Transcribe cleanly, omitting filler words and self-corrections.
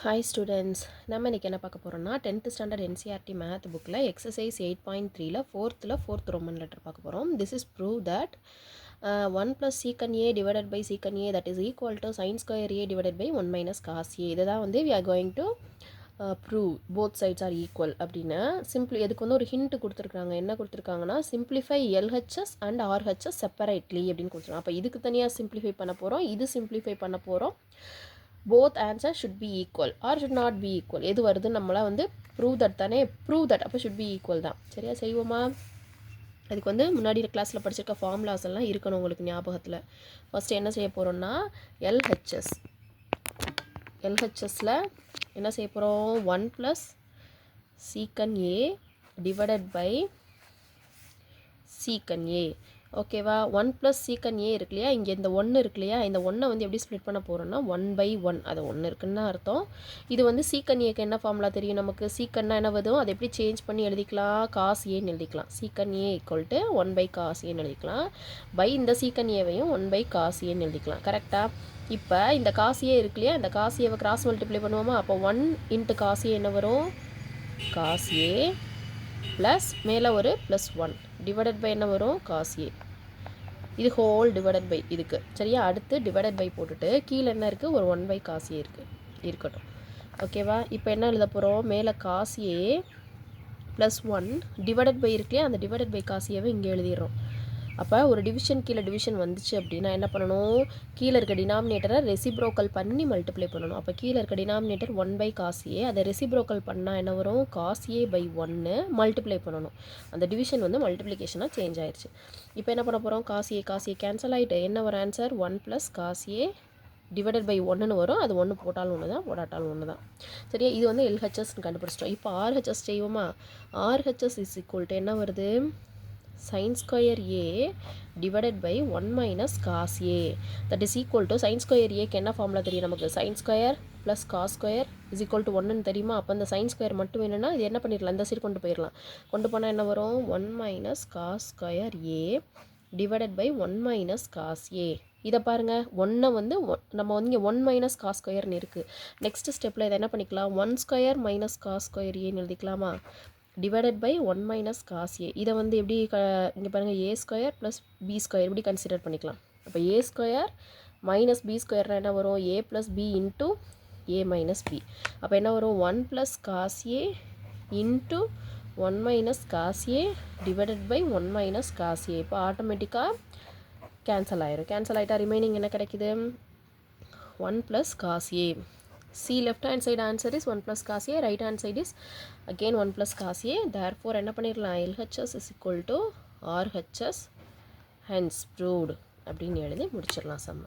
Hi students, நம்ம இன்னைக்கு என்ன பார்க்க போறோம்னா 10th standard NCERT math bookல exercise 8.3ல 4th Roman letter பார்க்க போறோம். This is prove that 1 plus secant a divided by secant a that is equal to sin square a divided by 1 minus cos a. இதுதான் வந்து we are going to prove both sides are equal அப்படின்னா simple இதுக்கு வந்து ஒரு hint கொடுத்துருக்காங்க. என்ன கொடுத்துருக்காங்கன்னா simplify LHS and RHS separately அப்படின்னு கொடுத்துருக்காங்க. அப்போ இதுக்கு தனியாக simplify பண்ண போகிறோம், இது simplify பண்ண போகிறோம். both answers should be equal or should not be equal. எது வருது நம்மளா வந்து prove that தானே, prove that அப்போ should be equal தான். சரியா செய்வோமா? அதுக்கு வந்து முன்னாடி கிளாஸில் படிச்சிருக்க ஃபார்முலாஸ் எல்லாம் இருக்கணும் உங்களுக்கு ஞாபகத்தில். ஃபஸ்ட்டு என்ன செய்ய போகிறோம்னா எல்ஹெச்எஸில் என்ன செய்ய போகிறோம், 1 + secant a divided by secant a. ஓகேவா? 1 + secant a இருக்கு இல்லையா, இங்கே இந்த 1 இருக்கு இல்லையா, இந்த 1 வந்து எப்படி ஸ்ப்ளிட் பண்ண போகிறோம்னா 1/1. அது 1 இருக்குன்னு அர்த்தம். இது வந்து secant aக்கு என்ன ஃபார்முலா தெரியும் நமக்கு? secantனா என்ன வரும், அதை எப்படி சேஞ்ச் பண்ணி எழுதிக்கலாம், cos aன்னு எழுதிக்கலாம். secant a = 1/cos aன்னு எழுதிக்கலாம். பை இந்த secant aவையும் 1/cos aன்னு எழுதிக்கலாம். கரெக்டாக? இப்போ இந்த cos a இருக்கு இல்லையா, இந்த cos aவை கிராஸ் மல்டிப்ளை பண்ணுவோமா, அப்போ 1 × cos a என்ன வரும், cos a ப்ளஸ் மேலே ஒரு +1 டிவைடட் பை என்ன வரும், cos a. இது ஹோல் டிவைடட் பை இதுக்கு. சரியா? அடுத்து டிவைடட் பை போட்டுட்டு கீழே என்ன இருக்குது, ஒரு 1/cos a இருக்குது, இருக்கட்டும். ஓகேவா? இப்போ என்ன எழுத போகிறோம், மேலே cos a +1 டிவைடட் பை இருக்குல்லையா, அந்த டிவைடட் பை cos aவை இங்கே எழுதிடுறோம். அப்போ ஒரு டிவிஷன் கீழே டிவிஷன் வந்துச்சு அப்படின்னா என்ன பண்ணணும், கீழே இருக்க டினாமினேட்டரை ரெசிப்ரோக்கல் பண்ணி மல்டிப்ளை பண்ணணும். அப்போ கீழே இருக்க டினாமினேட்டர் 1/cos a, அதை ரெசிப்ரோக்கல் பண்ணால் என்ன வரும், cos a/1 மல்டிப்ளை பண்ணணும். அந்த டிவிஷன் வந்து மல்டிப்ளிகேஷனாக சேஞ்ச் ஆயிடுச்சு. இப்போ என்ன பண்ண போகிறோம், cos a கேன்சல் ஆகிட்டு என்ன வரும் answer, 1 + cos a divided by 1ன்னு வரும். அது 1 போட்டாலும் ஒன்று தான், போடாட்டாலும் ஒன்று தான். சரியா? இது வந்து எல்ஹெச்எஸ்ன்னு கண்டுபிடிச்சிட்டோம். இப்போ ஆர்ஹெச்எஸ் செய்வோமா, ஆர்ஹெச்எஸ் = என்ன வருது, sin square a divided by 1 minus cos a that is equal to sin square a க்கு என்ன ஃபார்முலா தெரியும் நமக்கு, sin square plus cos square is equal to 1ன்னு தெரியுமா. அப்போ அந்த sin square மட்டும் வேணும்னா இது என்ன பண்ணிடலாம், இந்த சைடு கொண்டு போயிடலாம். கொண்டு போனால் என்ன வரும், 1 minus cos square a divided by 1 minus cos a. இதை பாருங்கள், 1 வந்து நம்ம வந்து இங்கே 1 minus cos squareன்னு இருக்குது. நெக்ஸ்ட் ஸ்டெப்பில் இதை என்ன பண்ணிக்கலாம், 1 square minus cos square aன்னு எழுதிக்கலாமா, divided by 1 minus cos a. இதை வந்து எப்படி இங்கே பாருங்கள், a² + b² இப்படி கன்சிடர் பண்ணிக்கலாம். அப்போ a² - b² என்ன வரும், a + b × a - b. அப்போ என்ன வரும், 1 + cos a × 1 minus cos a divided by 1 minus cos a. இப்போ ஆட்டோமேட்டிக்காக கேன்சல் ஆயிரும். கேன்சல் ஆகிட்டா ரிமைனிங் என்ன கிடைக்குது, 1 + cos a. C left hand side answer is 1 + cos a, right hand side is again 1 + cos a. Therefore என்ன பண்ணிடலாம், LHS = RHS, hence proved அப்படின்னு எழுதி முடிச்சிடலாம் சம்ம.